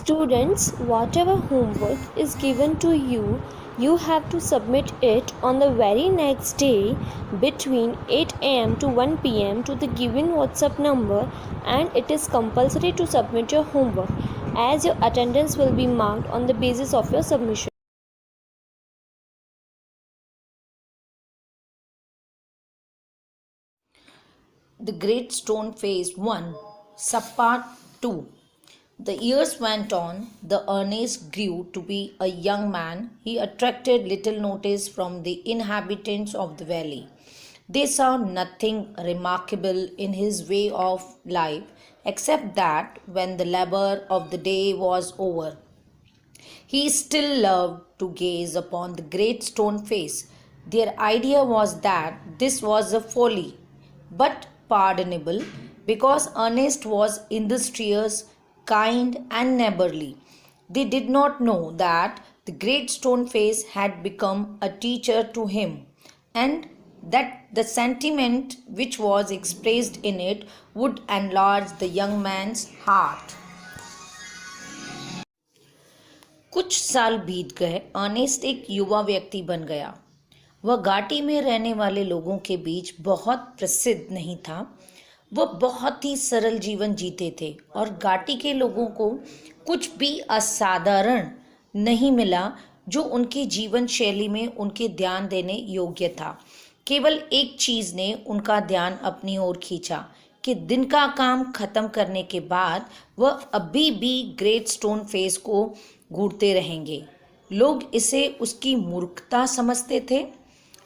Students, whatever homework is given to you, you have to submit it on the very next day between 8 am to 1 pm to the given WhatsApp number, and it is compulsory to submit your homework as your attendance will be marked on the basis of your submission. The Great Stone Phase 1, Subpart 2. The years went on. The Ernest grew to be a young man. He attracted little notice from the inhabitants of the valley. They saw nothing remarkable in his way of life except that when the labor of the day was over, he still loved to gaze upon the great stone face. Their idea was that this was a folly, but pardonable, because Ernest was industrious, kind, and neighborly. They did not know that the great stone face had become a teacher to him, and that the sentiment which was expressed in it would enlarge the young man's heart. कुछ साल बीत गए। Ernest एक युवा व्यक्ति बन गया। वह घाटी में रहने वाले लोगों के बीच बहुत प्रसिद्ध नहीं था। वह बहुत ही सरल जीवन जीते थे और घाटी के लोगों को कुछ भी असाधारण नहीं मिला जो उनके जीवन शैली में उनके ध्यान देने योग्य था। केवल एक चीज़ ने उनका ध्यान अपनी ओर खींचा कि दिन का काम खत्म करने के बाद वह अभी भी ग्रेट स्टोन फेस को घूरते रहेंगे। लोग इसे उसकी मूर्खता समझते थे,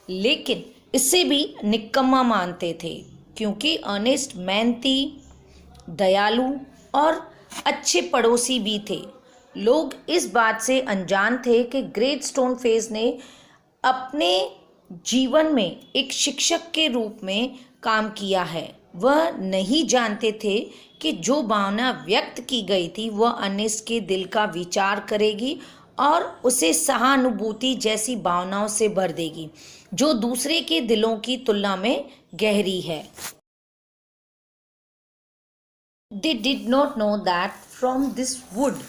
लेकिन इसे भी निकम्मा मानते थे, क्योंकि अर्नेस्ट मेहनती, दयालु और अच्छे पड़ोसी भी थे। लोग इस बात से अनजान थे कि ग्रेट स्टोन फेस ने अपने जीवन में एक शिक्षक के रूप में काम किया है। वह नहीं जानते थे कि जो भावना व्यक्त की गई थी वह अर्नेस्ट के दिल का विचार करेगी और उसे सहानुभूति जैसी भावनाओं से भर देगी जो दूसरे के दिलों की तुलना में गहरी है। They did not know that from this would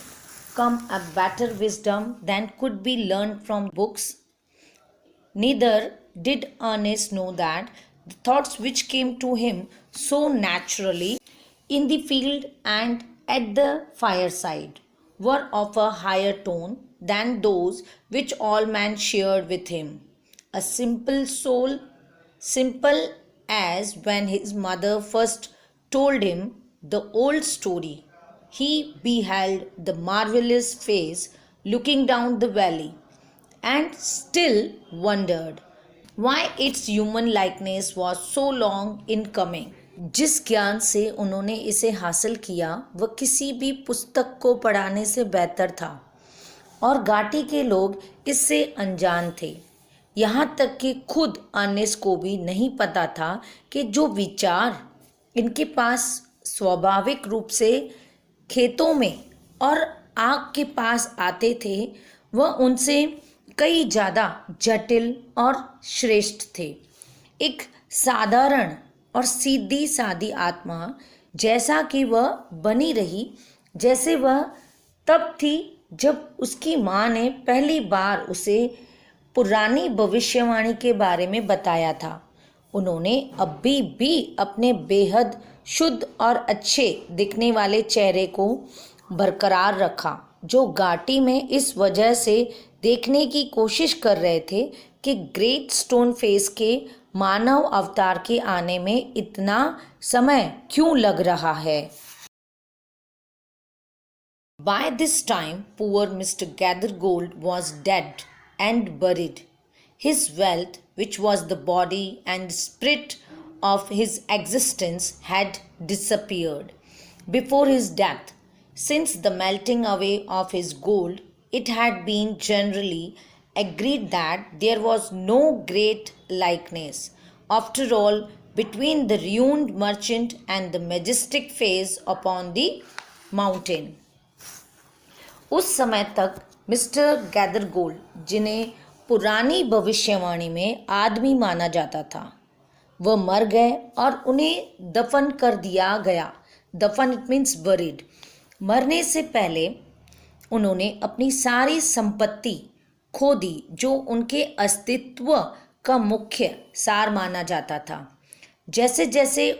come a better wisdom than could be learned from books. Neither did Ernest know that the thoughts which came to him so naturally in the field and at the fireside were of a higher tone than those which all men shared with him. A simple soul, simple as when his mother first told him the old story. He beheld the marvelous face looking down the valley and still wondered why its human likeness was so long in coming. जिस ज्ञान से उन्होंने इसे हासिल किया वह किसी भी पुस्तक को पढ़ाने से बेहतर था और घाटी के लोग इससे अनजान थे। यहाँ तक कि खुद अर्नेस्ट को भी नहीं पता था कि जो विचार इनके पास स्वाभाविक रूप से खेतों में और आग के पास आते थे वह उनसे कई ज़्यादा जटिल और श्रेष्ठ थे। एक साधारण और सीधी सादी आत्मा जैसा कि वह बनी रही जैसे वह तब थी जब उसकी माँ ने पहली बार उसे पुरानी भविष्यवाणी के बारे में बताया था। उन्होंने अभी भी अपने बेहद शुद्ध और अच्छे दिखने वाले चेहरे को बरकरार रखा, जो घाटी में इस वजह से देखने की कोशिश कर रहे थे कि ग्रेट स्टोन फेस के मानव अवतार के आने में इतना समय क्यों लग रहा है। By this time, poor Mr. Gathergold was dead and buried. His wealth, which was the body and spirit of his existence, had disappeared before his death. Since the melting away of his gold, it had been generally agreed that there was no great likeness, after all, between the ruined merchant and the majestic face upon the mountain. उस समय तक mister गैदरगोल्ड, जिन्हें पुरानी भविष्यवाणी में आदमी माना जाता था, वह मर गए और उन्हें दफन कर दिया गया। दफन इट मीन्स बरीड। मरने से पहले उन्होंने अपनी सारी संपत्ति खो दी जो उनके अस्तित्व का मुख्य सार माना जाता था। जैसे जैसे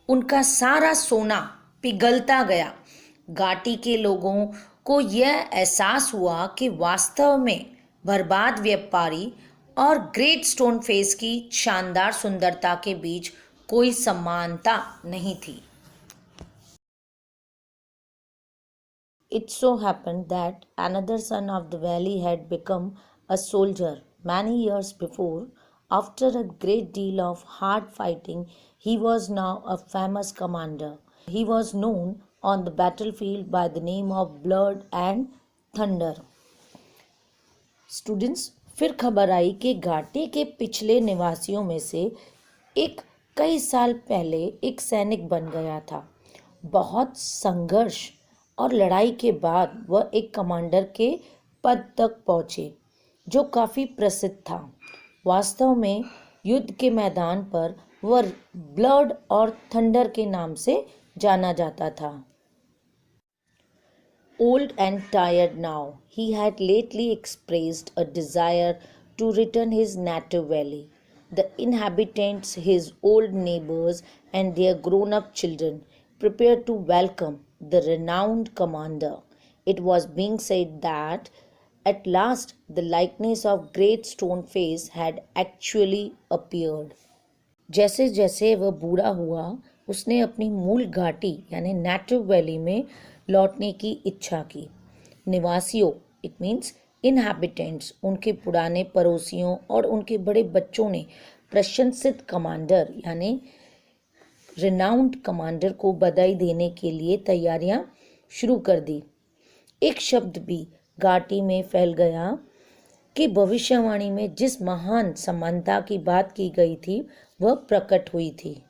उनका सारा सोना पिघलता गया, घाटी के लोगों को यह एहसास हुआ कि वास्तव में बर्बाद व्यापारी और ग्रेट स्टोन फेस की शानदार सुंदरता के बीच कोई समानता नहीं थी। It so happened that another son of the valley had become a soldier many years before. After a great deal of hard fighting, he was now a famous commander. He was known on the battlefield by the name of Blood and Thunder. Students, फिर खबर आई कि घाटी के पिछले निवासियों में से एक कई साल पहले एक सैनिक बन गया था। बहुत संघर्ष और लड़ाई के बाद वह एक कमांडर के पद तक पहुंचे, जो काफ़ी प्रसिद्ध था। वास्तव में युद्ध के मैदान पर वह ब्लड और थंडर के नाम से जाना जाता था। Old and tired now, he had lately expressed a desire to return his native valley. The inhabitants, his old neighbors, and their grown-up children prepared to welcome the renowned commander. It was being said that at last the likeness of Great Stone Face had actually appeared. जैसे जैसे वह बूढ़ा हुआ, उसने अपनी मूल घाटी यानी नेटिव वैली में लौटने की इच्छा की। निवासियों, इट मीन्स इनहैबिटेंट्स, उनके पुराने पड़ोसियों और उनके बड़े बच्चों ने प्रशंसित कमांडर यानी रिनाउंड कमांडर को बधाई देने के लिए तैयारियां शुरू कर दी। एक शब्द भी घाटी में फैल गया कि भविष्यवाणी में जिस महान समानता की बात की गई थी वह प्रकट हुई थी।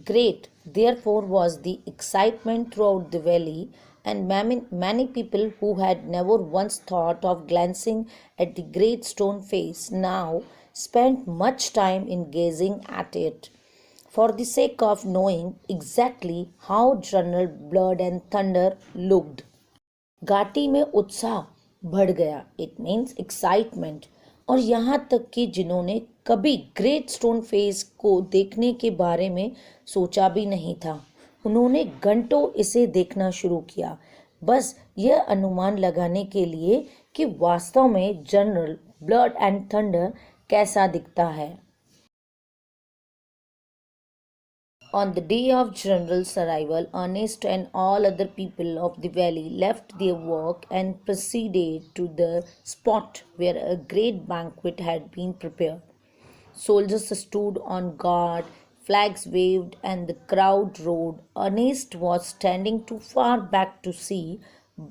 Great, therefore, was the excitement throughout the valley, and many people who had never once thought of glancing at the great stone face now spent much time in gazing at it, for the sake of knowing exactly how General Blood and Thunder looked. घाटी में उत्साह बढ़ गया, it means excitement, और यहाँ तक कि जिन्होंने कभी ग्रेट स्टोन फेस को देखने के बारे में सोचा भी नहीं था, उन्होंने घंटों इसे देखना शुरू किया, बस यह अनुमान लगाने के लिए कि वास्तव में जनरल ब्लड एंड थंडर कैसा दिखता है। On the day of General's arrival, Ernest and all other people of the valley left their work and proceeded to the spot where a great banquet had been prepared. Soldiers stood on guard, flags waved, and the crowd roared. Ernest was standing too far back to see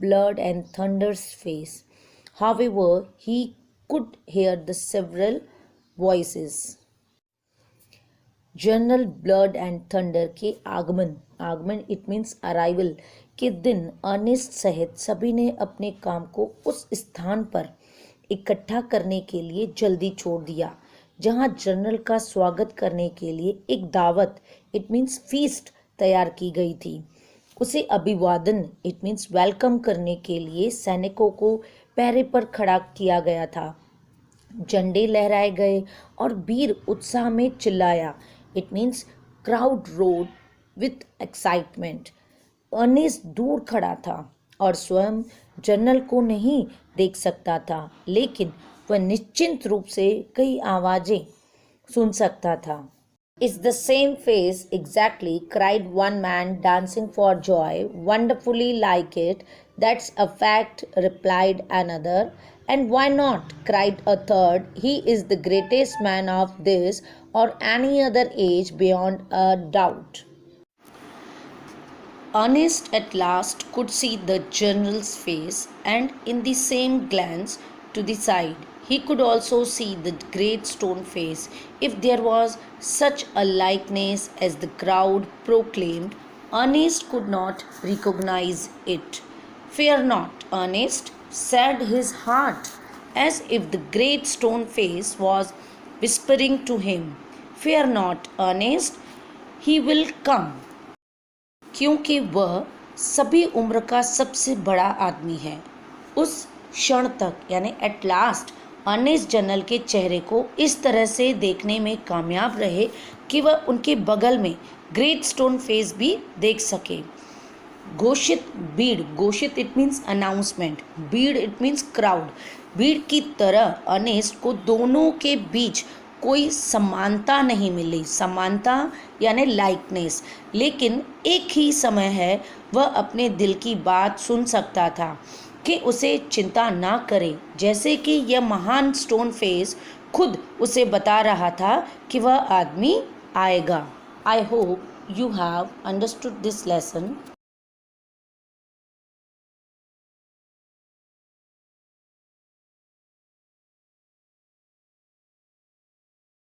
Blood and Thunder's face. However, he could hear the several voices. General blood and thunder के आगमन it means arrival के दिन Ernest सहित सभी ने अपने काम को उस स्थान पर इकट्ठा करने के लिए जल्दी छोड़ दिया जहां जनरल का स्वागत करने के लिए एक दावत इट मीन्स फीस्ट तैयार की गई थी। उसे अभिवादन इट मीन्स वेलकम करने के लिए सैनिकों को पहरे पर खड़ा किया गया था। झंडे लहराए गए और वीर उत्साह में चिल्लाया, it means crowd roared with excitement. Ernest दूर खड़ा था और स्वयं जनरल को नहीं देख सकता था, लेकिन वह निश्चिंत रूप से कई आवाजें सुन सकता था। It's the same face exactly, cried one man dancing for joy. Wonderfully like it. That's a fact, replied another. And why not? Cried a third. He is the greatest man of this or any other age beyond a doubt. Ernest at last could see the general's face, and in the same glance to the side, he could also see the great stone face, if there was such a likeness as the crowd proclaimed. Ernest could not recognize it. Fear not, Ernest, said his heart, as if the great stone face was whispering to him. Fear not, Ernest, he will come. क्योंकि वह सभी उम्र का सबसे बड़ा आदमी है। उस क्षण तक यानी एट लास्ट अर्नेस्ट जनरल के चेहरे को इस तरह से देखने में कामयाब रहे कि वह उनके बगल में ग्रेट स्टोन फेस भी देख सके। घोषित भीड़, घोषित इट मीन्स अनाउंसमेंट, भीड़ इट मीन्स क्राउड, भीड़ की तरह अर्नेस्ट को दोनों के बीच कोई समानता नहीं मिली, समानता यानी लाइकनेस, लेकिन एक ही समय है वह अपने दिल की बात सुन सकता था कि उसे चिंता ना करे, जैसे कि यह महान स्टोन फेस खुद उसे बता रहा था कि वह आदमी आएगा। I hope you have understood this lesson.